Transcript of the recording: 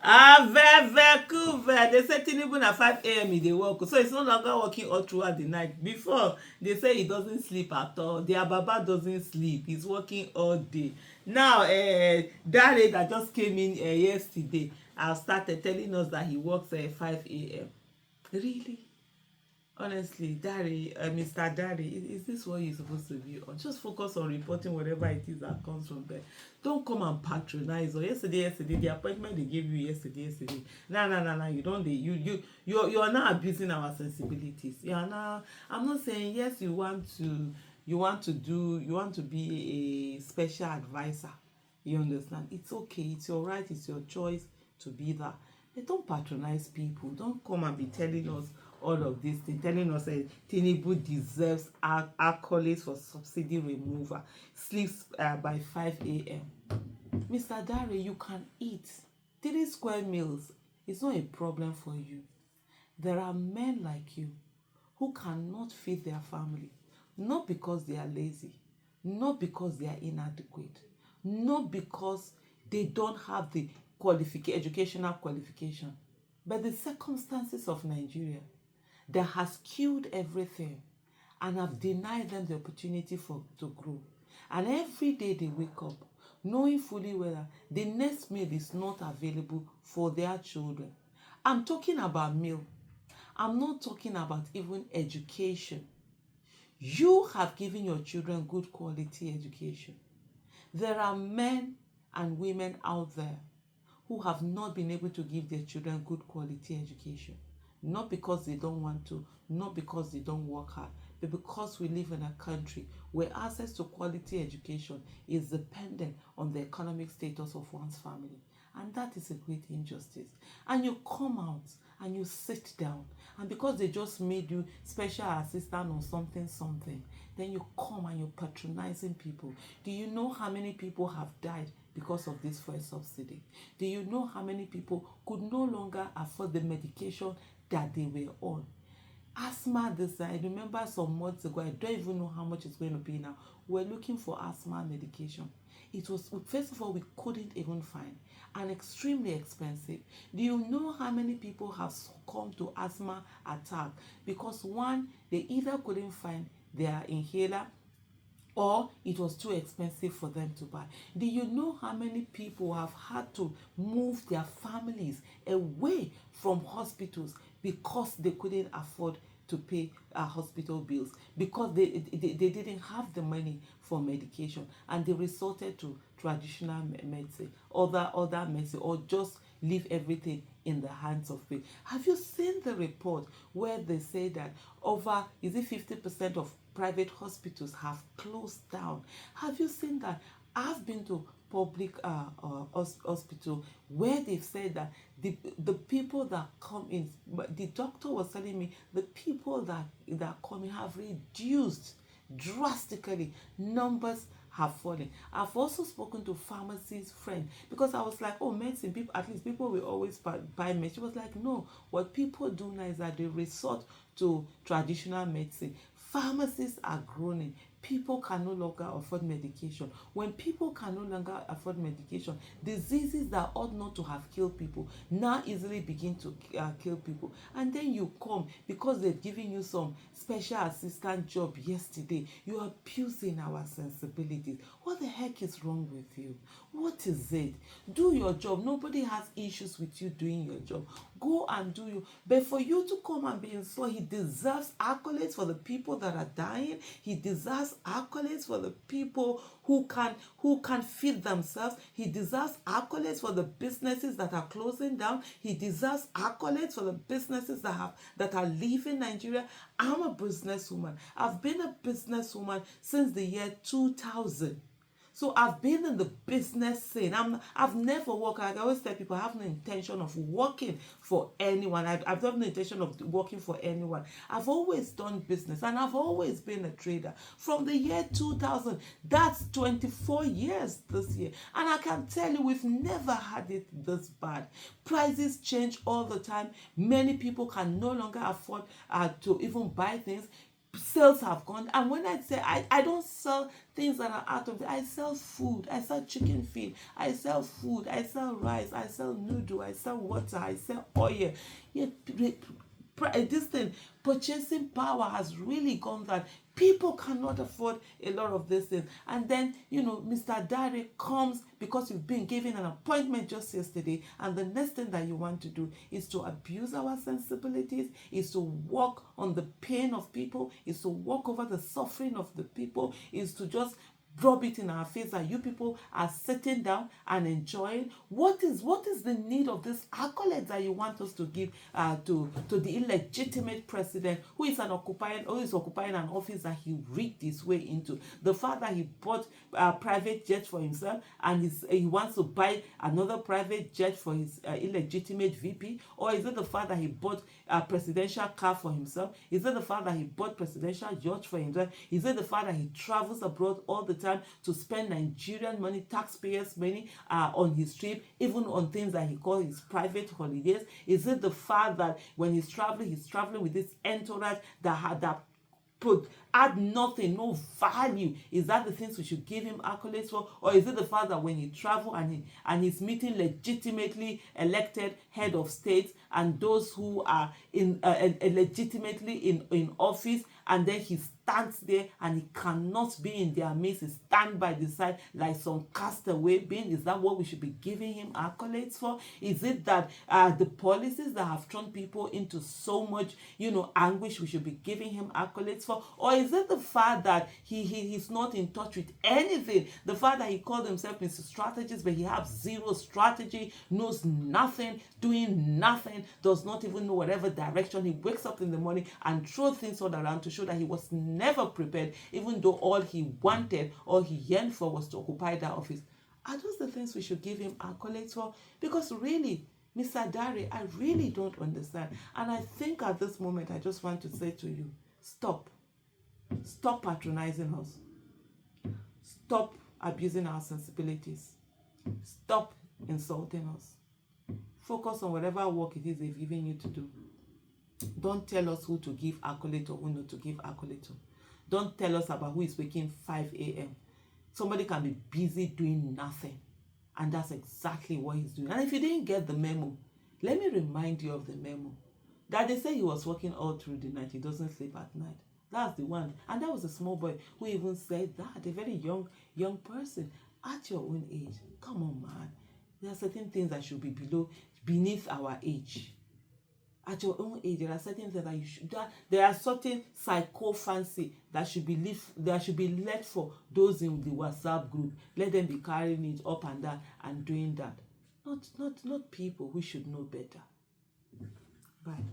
Ovevekuve. They say Tinubu at 5 a.m. he dey work. So it's no longer working all throughout the night. Before, they say he doesn't sleep at all. Their Baba doesn't sleep. He's working all day. Now, Dare that just came in yesterday, have started telling us that he works at 5 a.m. Really? Honestly, Mr. Dari, is this what you're supposed to be on? Just focus on reporting whatever it is that comes from there. Don't come and patronize. Or yesterday, the appointment they gave you yesterday. No. You don't. You are now abusing our sensibilities. You are now. I'm not saying yes. You want to be a special advisor. You understand? It's okay. It's your right. It's your choice to be that. But don't patronize people. Don't come and be telling us all of this thing, telling us Tinubu deserves accolades for subsidy removal, sleeps by 5 a.m. Mr. Dare, you can eat 3 square meals. It's not a problem for you. There are men like you who cannot feed their family, not because they are lazy, not because they are inadequate, not because they don't have the educational qualification, but the circumstances of Nigeria that has killed everything and have denied them the opportunity to grow. And every day they wake up knowing fully well that the next meal is not available for their children. I'm talking about meal. I'm not talking about even education. You have given your children good quality education. There are men and women out there who have not been able to give their children good quality education. Not because they don't want to, not because they don't work hard, but because we live in a country where access to quality education is dependent on the economic status of one's family. And that is a great injustice. And you come out and you sit down, and because they just made you special assistant or something, then you come and you're patronizing people. Do you know how many people have died because of this fuel subsidy? Do you know how many people could no longer afford the medication that they were on? Asthma, I remember some months ago, I don't even know how much it's going to be now. We're looking for asthma medication. It was, first of all, we couldn't even find, and extremely expensive. Do you know how many people have succumbed to asthma attack? Because one, they either couldn't find their inhaler, or it was too expensive for them to buy. Do you know how many people have had to move their families away from hospitals because they couldn't afford to pay hospital bills, because they didn't have the money for medication, and they resorted to traditional medicine, other medicine, or just leave everything in the hands of faith? Have you seen the report where they say that over 50% of private hospitals have closed down? Have you seen that? I've been to public hospital where they've said that the people that come in, the doctor was telling me the people that come in have reduced drastically. Numbers have fallen. I've also spoken to pharmacist friend, because I was like, oh, medicine, people, at least people will always buy medicine. She was like, no, what people do now is that they resort to traditional medicine. Pharmacies are groaning. People can no longer afford medication. When people can no longer afford medication, diseases that ought not to have killed people now easily begin to kill people. And then you come, because they've given you some special assistant job yesterday, you're abusing our sensibilities. What the heck is wrong with you? What is it? Do your job. Nobody has issues with you doing your job. Go and do you. But for you to come and be insulted, he deserves accolades for the people that are dying. He deserves accolades for the people who can feed themselves. He deserves accolades for the businesses that are closing down. He deserves accolades for the businesses that are leaving Nigeria. I'm a businesswoman. I've been a businesswoman since the year 2000. So I've been in the business scene. I've never worked. Like I always tell people, I have no intention of working for anyone. I've no intention of working for anyone. I've always done business, and I've always been a trader from the year 2000. That's 24 years this year. And I can tell you, we've never had it this bad. Prices change all the time. Many people can no longer afford to even buy things. Sales have gone. And when I say I don't sell things that are out of I sell food, I sell chicken feed, I sell food, I sell rice, I sell noodle, I sell water, I sell oil. Yet this thing, purchasing power has really gone that people cannot afford a lot of these things. And then, Mr. Dare comes because you've been given an appointment just yesterday, and the next thing that you want to do is to abuse our sensibilities, is to walk on the pain of people, is to walk over the suffering of the people, is to just rub it in our face that you people are sitting down and enjoying. What is the need of this accolade that you want us to give to the illegitimate president who is occupying an office that he rigged his way into? The fact that he bought a private jet for himself, and he wants to buy another private jet for his illegitimate VP? Or is it the fact that he bought a presidential car for himself? Is it the fact that he bought presidential yacht for himself? Is it the fact that he travels abroad all the time to spend Nigerian money, taxpayers' money, on his trip, even on things that he calls his private holidays? Is it the fact that when he's traveling with this entourage that add nothing, no value? Is that the things we should give him accolades for? Or is it the fact that when he travel and he's meeting legitimately elected head of states and those who are legitimately in office, and then he stands there and he cannot be in their midst, he stand by the side like some castaway being? Is that what we should be giving him accolades for? Is it that the policies that have thrown people into so much anguish we should be giving him accolades for? Or is it the fact that he's not in touch with anything? The fact that he called himself Mr. Strategist, but he has zero strategy, knows nothing, doing nothing, does not even know whatever direction. He wakes up in the morning and throws things all around to show that he was never prepared, even though all he wanted, all he yearned for was to occupy that office. Are those the things we should give him accolades for? Because really, Mr. Dare, I really don't understand. And I think at this moment, I just want to say to you, stop. Stop patronizing us. Stop abusing our sensibilities. Stop insulting us. Focus on whatever work it is they've given you to do. Don't tell us who to give accolade or who not to give accolade to. Don't tell us about who is waking 5 a.m. Somebody can be busy doing nothing. And that's exactly what he's doing. And if you didn't get the memo, let me remind you of the memo. That they say he was working all through the night. He doesn't sleep at night. That's the one. And that was a small boy who even said that. A very young person at your own age. Come on, man. There are certain things that should be beneath our age. At your own age, there are certain things that you should. There are certain psychophancy that should be left for those in the WhatsApp group. Let them be carrying it up and down and doing that. Not people who should know better. Bye.